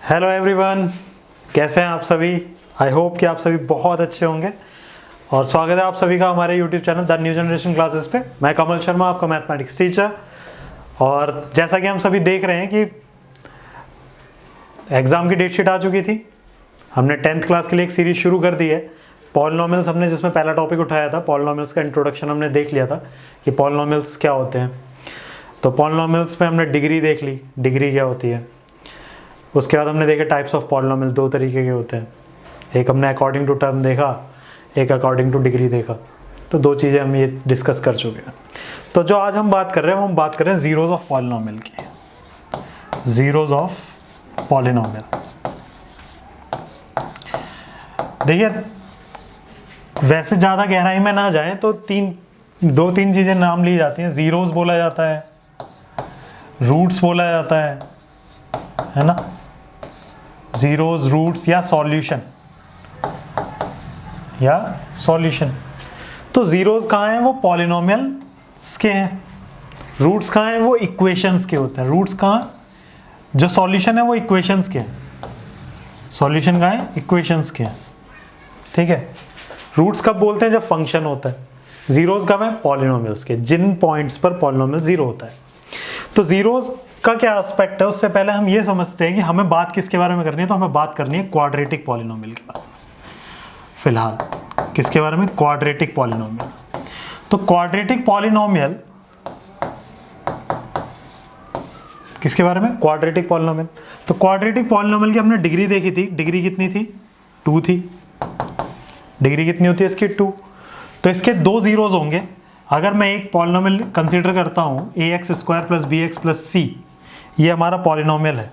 Hello everyone, कैसे हैं आप सभी। आई होप कि आप सभी बहुत अच्छे होंगे और स्वागत है आप सभी का हमारे YouTube channel the new generation classes पे। मैं कमल शर्मा, आपका मैथमेटिक्स टीचर। और जैसा कि हम सभी देख रहे हैं कि एग्ज़ाम की डेटशीट आ चुकी थी। हमने 10th क्लास के लिए एक सीरीज़ शुरू कर दी है पॉलिनोमियल्स। हमने जिसमें पहला टॉपिक उठाया था पॉलिनोमियल्स का इंट्रोडक्शन हमने देख लिया था कि पॉलिनोमियल्स क्या होते हैं। तो पॉलिनोमियल्स में हमने डिग्री देख ली, डिग्री क्या होती है। उसके बाद हमने देखे टाइप्स ऑफ पॉलिनोमियल, दो तरीके के होते हैं। एक हमने अकॉर्डिंग टू टर्म देखा, एक अकॉर्डिंग टू डिग्री देखा। तो दो चीज़ें हम ये डिस्कस कर चुके हैं। तो जो आज हम बात कर रहे हैं वो हम बात कर रहे हैं जीरोज ऑफ पॉलिनोमियल की। जीरोज ऑफ पॉलिनोमियल, देखिए वैसे ज़्यादा गहराई में ना जाएं तो दो तीन चीज़ें नाम ली जाती हैं। जीरोज बोला जाता है, रूट्स बोला जाता है ना, जीरोज, रूट्स या सॉल्यूशन तो जीरोज कहाँ हैं, वो पॉलिनोमियल्स के हैं। रूट्स कहाँ हैं, वो इक्वेशंस के होते हैं। रूट्स कहाँ, जो सॉल्यूशन है वो इक्वेशंस के हैं। सॉल्यूशन कहाँ है, इक्वेशंस के हैं। ठीक है। रूट्स कब बोलते हैं, जब फंक्शन होता है। जीरोज कब है, पॉलिनोमियल्स के, जिन पॉइंट्स पर पॉलिनोमियल जीरो होता है। तो जीरोज का क्या एस्पेक्ट है, उससे पहले हम ये समझते हैं कि हमें बात किसके बारे में करनी है। तो हमें बात करनी है क्वाड्रेटिक पॉलिनोमियल के बारे में। फिलहाल किसके बारे में, क्वाड्रेटिक पॉलिनोमियल। तो क्वाड्रेटिक पॉलिनोमियल किसके बारे में, क्वाड्रेटिक पॉलिनोमियल। तो क्वाड्रेटिक पॉलिनोमियल की हमने डिग्री देखी थी। डिग्री कितनी थी, 2 थी। डिग्री कितनी होती है इसकी, 2। तो इसके दो जीरोज होंगे। अगर मैं एक पॉलिनोमियल कंसीडर करता हूँ ax² + bx + c, ये हमारा पॉलिनोमियल है,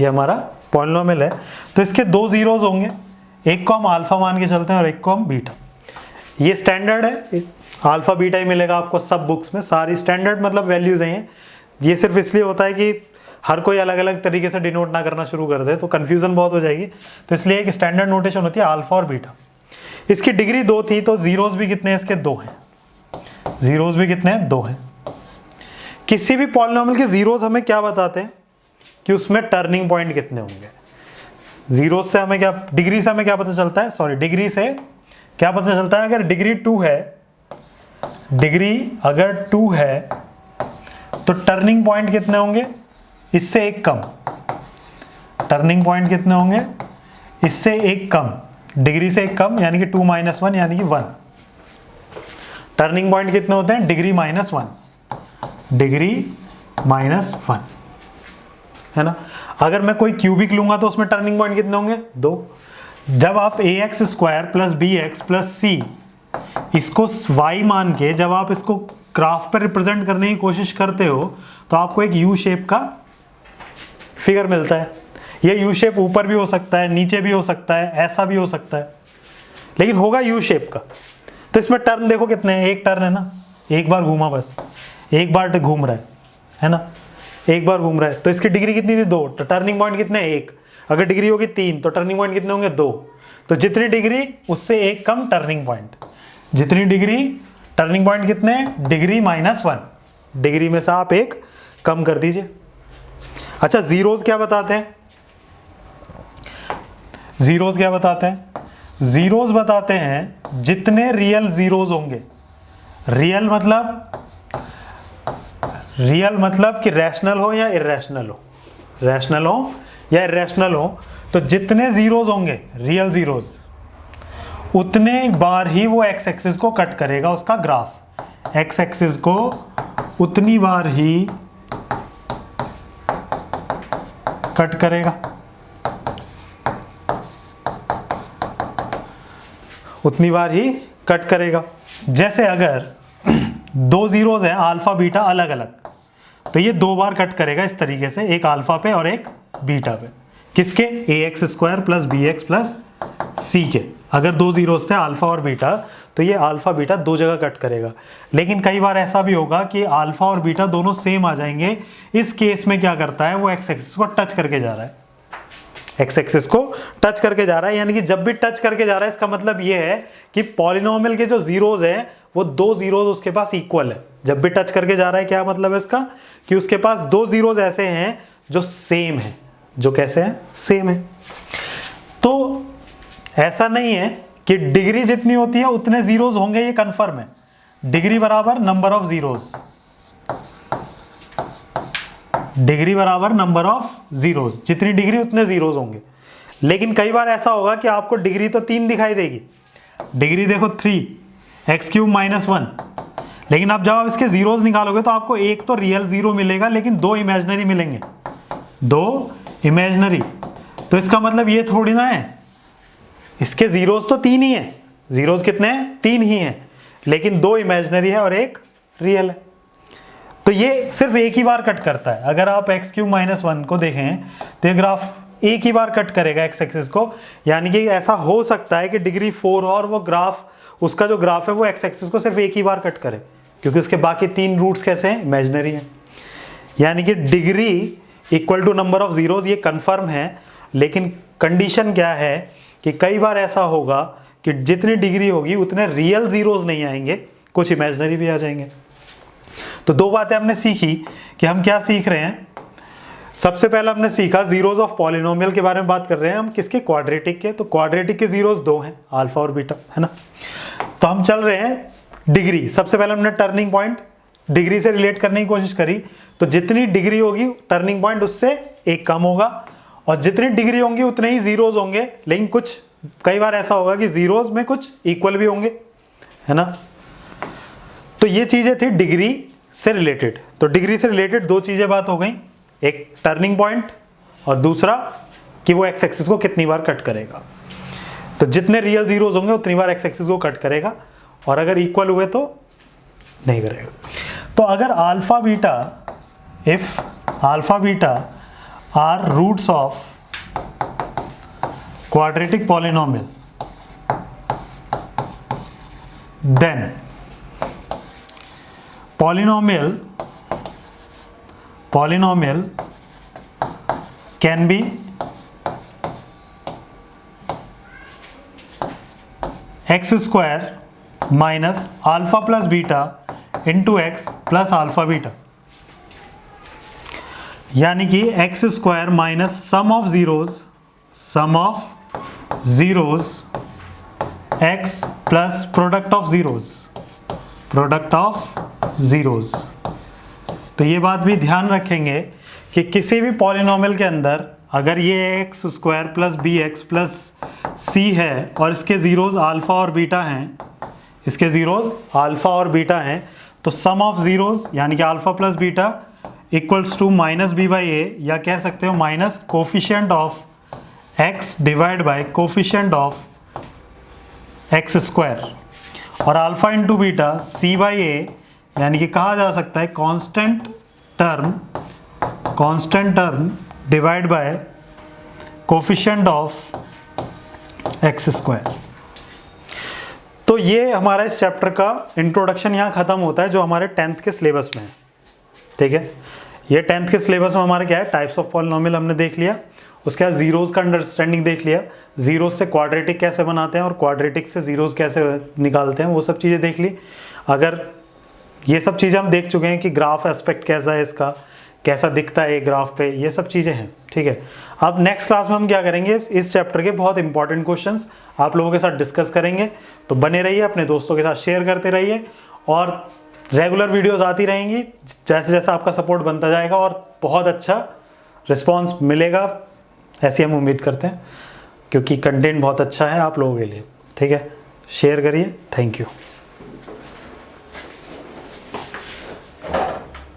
ये हमारा पॉलिनोमियल है। तो इसके दो जीरोज होंगे, एक को हम अल्फा मान के चलते हैं और एक को हम बीटा। ये स्टैंडर्ड है, अल्फा बीटा ही मिलेगा आपको सब बुक्स में। सारी स्टैंडर्ड मतलब वैल्यूज हैं। ये सिर्फ इसलिए होता है कि हर कोई अलग अलग तरीके से डिनोट ना करना शुरू कर दे तो कन्फ्यूजन बहुत हो जाएगी। तो इसलिए एक स्टैंडर्ड नोटेशन होती है अल्फा और बीटा। इसकी डिग्री 2 थी, तो जीरोज भी कितने हैं इसके, 2 हैं। जीरोज भी कितने हैं, 2 हैं। किसी भी पॉलिनोमियल के जीरोज हमें क्या बताते हैं कि उसमें टर्निंग पॉइंट कितने होंगे। जीरोज से हमें क्या, डिग्री से हमें क्या पता चलता है, सॉरी डिग्री से क्या पता चलता है, अगर डिग्री 2 है, डिग्री अगर 2 है तो टर्निंग पॉइंट कितने होंगे, इससे एक कम। टर्निंग पॉइंट कितने होंगे, इससे एक कम, डिग्री से एक कम, यानी कि 2 - 1 यानी कि 1। टर्निंग पॉइंट कितने होते हैं, डिग्री -1, डिग्री -1 है ना। अगर मैं कोई क्यूबिक लूंगा तो उसमें टर्निंग पॉइंट कितने होंगे, 2। जब आप ax² + bx + c इसको y मान के जब आप इसको ग्राफ पर रिप्रेजेंट करने की कोशिश करते हो तो आपको एक यू शेप का फिगर मिलता है। ये यू शेप ऊपर भी हो सकता है, नीचे भी हो सकता है, ऐसा भी हो सकता है, लेकिन होगा यू शेप का। तो इसमें टर्न देखो कितने हैं, एक टर्न है ना, एक बार घूमा, बस एक बार घूम रहा है ना, एक बार घूम रहा है। तो इसकी डिग्री कितनी थी, 2। तो टर्निंग पॉइंट कितने, 1। अगर डिग्री होगी 3 तो टर्निंग पॉइंट कितने होंगे, 2। तो जितनी डिग्री उससे एक कम टर्निंग पॉइंट, जितनी डिग्री टर्निंग पॉइंट कितने, डिग्री -1। डिग्री में से आप एक कम कर दीजिए। अच्छा, जीरोज क्या बताते हैं, जीरोज क्या बताते हैं, जीरोज बताते हैं जितने रियल जीरोज होंगे। रियल मतलब कि रैशनल हो या इरेशनल हो, रैशनल हो या इरेशनल हो। तो जितने जीरोज होंगे रियल जीरोज, उतने बार ही वो एक्स एक्सिस को कट करेगा उसका ग्राफ। एक्स एक्सिस को उतनी बार ही कट करेगा, उतनी बार ही कट करेगा। जैसे अगर दो जीरोज हैं अल्फा बीटा अलग अलग, तो ये 2 बार कट करेगा इस तरीके से, एक अल्फा पे और एक बीटा पे। किसके, ax² + bx + c के। अगर 2 जीरोज थे अल्फा और बीटा तो ये अल्फा बीटा 2 जगह कट करेगा। लेकिन कई बार ऐसा भी होगा कि अल्फा और बीटा दोनों सेम आ जाएंगे। इस केस में क्या करता है, वो एक्स एक्सिस को टच करके जा रहा है, एक्स एक्सिस को टच करके जा रहा है। यानी कि जब भी टच करके जा रहा है इसका मतलब ये है कि पॉलिनोमियल के जो जीरोज हैं वो 2 जीरोज उसके पास इक्वल है। जब भी टच करके जा रहा है क्या मतलब है इसका, कि उसके पास 2 जीरोज ऐसे हैं जो सेम है, जो कैसे हैं, सेम है। तो ऐसा नहीं है कि डिग्री जितनी होती है उतने जीरोस होंगे, ये कंफर्म है। डिग्री बराबर नंबर ऑफ जीरोस, डिग्री बराबर नंबर ऑफ जीरोस, जितनी डिग्री उतने जीरोस होंगे। लेकिन कई बार ऐसा होगा कि आपको डिग्री तो 3 दिखाई देगी, डिग्री देखो 3x³ - 1, लेकिन अब जब आप इसके जीरोस निकालोगे तो आपको एक तो रियल जीरो मिलेगा लेकिन 2 इमेजिनरी मिलेंगे, 2 इमेजिनरी। तो इसका मतलब ये थोड़ी ना है, इसके जीरोस तो 3 ही हैं, जीरोस कितने हैं, 3 ही हैं, लेकिन 2 इमेजिनरी है और 1 रियल है। तो ये सिर्फ एक ही बार कट करता है। अगर आप x³ - 1 को देखें तो ये ग्राफ एक ही बार कट करेगा x एक्सिस को, यानी कि ऐसा हो सकता है कि डिग्री 4 और वो ग्राफ, उसका जो ग्राफ है वो x एक्सिस को सिर्फ एक ही बार कट करे, क्योंकि उसके बाकी 3 रूट्स कैसे हैं, इमेजिनरी हैं। यानी कि degree equal to number of zeros, ये कंफर्म है। लेकिन कंडीशन क्या है कि कई बार ऐसा होगा कि जितनी डिग्री होगी उतने रियल जीरोस नहीं आएंगे, कुछ इमेजिनरी भी आ जाएंगे। तो 2 बातें हमने सीखी कि हम क्या सीख रहे हैं। सबसे पहले हमने सीखा जीरोस ऑफ पॉलिनोमियल के बारे में बात कर रहे हैं हम, किसके, क्वाड्रेटिक के। तो क्वाड्रेटिक के जीरोस 2 हैं, अल्फा और बीटा, है ना। तो हम चल रहे हैं डिग्री। सबसे पहले हमने टर्निंग पॉइंट डिग्री से रिलेट करने की कोशिश करी, तो जितनी डिग्री होगी टर्निंग पॉइंट उससे एक कम होगा, और जितनी डिग्री होंगी उतने ही जीरोस होंगे। लेकिन कुछ कई बार ऐसा होगा कि जीरोस में कुछ इक्वल भी होंगे, है ना। तो ये चीजें थी डिग्री से रिलेटेड। तो डिग्री से रिलेटेड 2 चीजें बात हो गई, एक टर्निंग पॉइंट और दूसरा कि वो x एक्सिस को कितनी बार कट करेगा। तो जितने रियल जीरोस होंगे उतनी बार x एक्सिस को कट करेगा, और अगर इक्वल हुए तो नहीं करेगा। तो अगर alpha beta, if alpha beta are roots of quadratic polynomial, then polynomial can be x² minus alpha plus beta into x plus alpha beta, यानी कि x² minus sum of zeros x plus product of zeros। तो ये बात भी ध्यान रखेंगे कि किसी भी पॉलिनोमियल के अंदर अगर ये x² plus bx plus c है और इसके जीरोस अल्फा और बीटा हैं, इसके जीरोस अल्फा और बीटा हैं, तो सम ऑफ जीरोस यानी कि alpha plus beta equals to -b/a, या कह सकते हो minus coefficient of x divide by coefficient of x², और अल्फा इंटू बीटा c/a, यानी कि कहा जा सकता है constant term divide by coefficient of x²। तो ये हमारा इस चैप्टर का इंट्रोडक्शन यहाँ खत्म होता है, जो हमारे 10th के सिलेबस में है। ठीक है, ये 10th के सिलेबस में हमारे क्या है, टाइप्स ऑफ पॉलिनोमियल हमने देख लिया, उसके बाद जीरोस का अंडरस्टैंडिंग देख लिया, जीरोस से क्वाड्रेटिक कैसे बनाते हैं और क्वाड्रेटिक से जीरोस कैसे निकालते हैं, वो सब चीज़ें देख ली। अगर ये सब चीज़ें हम देख चुके हैं कि ग्राफ एस्पेक्ट कैसा है, इसका कैसा दिखता है ये ग्राफ पे, ये सब चीज़ें हैं। ठीक है, अब नेक्स्ट क्लास में हम क्या करेंगे, इस चैप्टर के बहुत इंपॉर्टेंट क्वेश्चंस आप लोगों के साथ डिस्कस करेंगे। तो बने रहिए, अपने दोस्तों के साथ शेयर करते रहिए, और रेगुलर वीडियोस आती रहेंगी जैसे जैसे आपका सपोर्ट बनता जाएगा, और बहुत अच्छा रिस्पॉन्स मिलेगा ऐसी हम उम्मीद करते हैं, क्योंकि कंटेंट बहुत अच्छा है आप लोगों के लिए। ठीक है, शेयर करिए। Thank you.